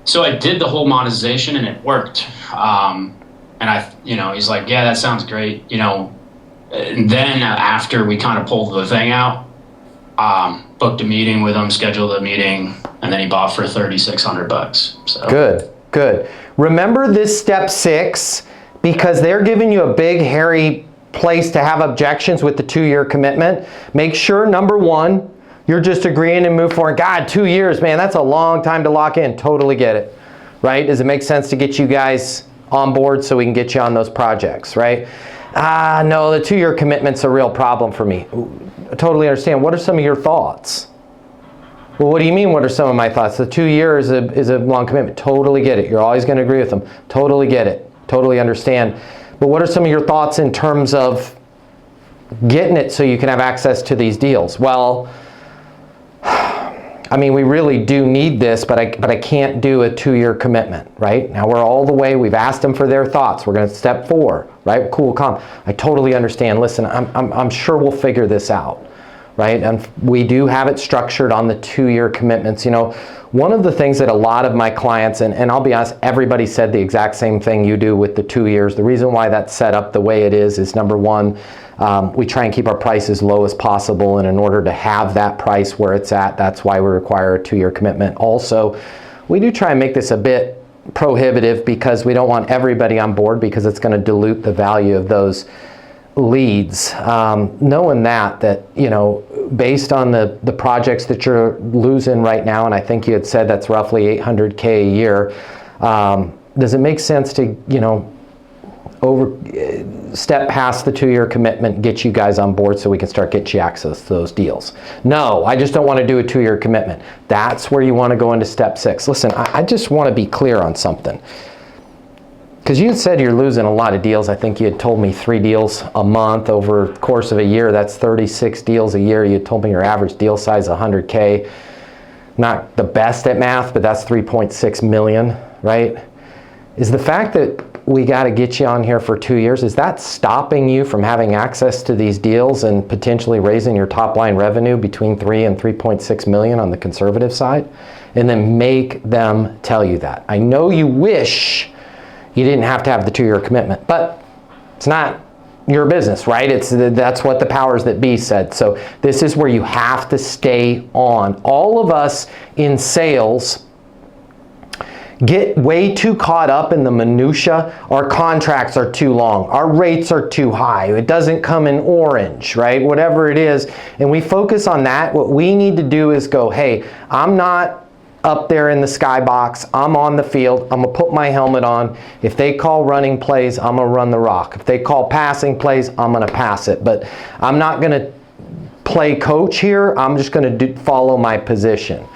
So I did the whole monetization and it worked. And he's like, yeah, that sounds great. And then after we kind of pulled the thing out, booked a meeting with him, scheduled a meeting, and then he bought for $3,600. So Good, good. Remember this step 6, because they're giving you a big, hairy place to have objections with the 2-year commitment. Make sure, number 1, you're just agreeing and move forward. God, 2 years, man, that's a long time to lock in. Totally get it, right? Does it make sense to get you guys on board so we can get you on those projects, right? No, the 2-year commitment's a real problem for me. I totally understand. What are some of your thoughts? Well, what do you mean, what are some of my thoughts? The 2 years is a long commitment. Totally get it. You're always going to agree with them. Totally get it. Totally understand. But what are some of your thoughts in terms of getting it so you can have access to these deals? Well, I mean, we really do need this, but I can't do a 2-year commitment, right? Now we're all the way, we've asked them for their thoughts. We're going to step 4, right? Cool, calm. I totally understand. Listen, I'm sure we'll figure this out, right? And we do have it structured on the 2-year commitments. One of the things that a lot of my clients, and I'll be honest, everybody said the exact same thing you do with the 2 years. The reason why that's set up the way it is number 1, we try and keep our price as low as possible, and in order to have that price where it's at, that's why we require a 2-year commitment. Also, we do try and make this a bit prohibitive because we don't want everybody on board, because it's going to dilute the value of those leads. Knowing that based on the projects that you're losing right now, and I think you had said that's roughly $800K a year, does it make sense to step past the 2-year commitment, get you guys on board so we can start getting you access to those deals? No, I just don't want to do a 2-year commitment. That's where you want to go into step 6. Listen, I just want to be clear on something, because you had said you're losing a lot of deals. I think you had told me 3 deals a month over the course of a year. That's 36 deals a year. You had told me your average deal size is $100K. Not the best at math, but that's 3.6 million, right? Is the fact that we got to get you on here for 2 years, is that stopping you from having access to these deals and potentially raising your top line revenue between 3 and 3.6 million on the conservative side? And then make them tell you that. I know you wish you didn't have to have the 2-year commitment, but it's not your business, right? That's what the powers that be said. So this is where you have to stay on. All of us in sales get way too caught up in the minutia. Our contracts are too long. Our rates are too high. It doesn't come in orange, right? Whatever it is. And we focus on that. What we need to do is go, hey, I'm not up there in the skybox. I'm on the field. I'm going to put my helmet on. If they call running plays, I'm going to run the rock. If they call passing plays, I'm going to pass it. But I'm not going to play coach here. I'm just going to follow my position.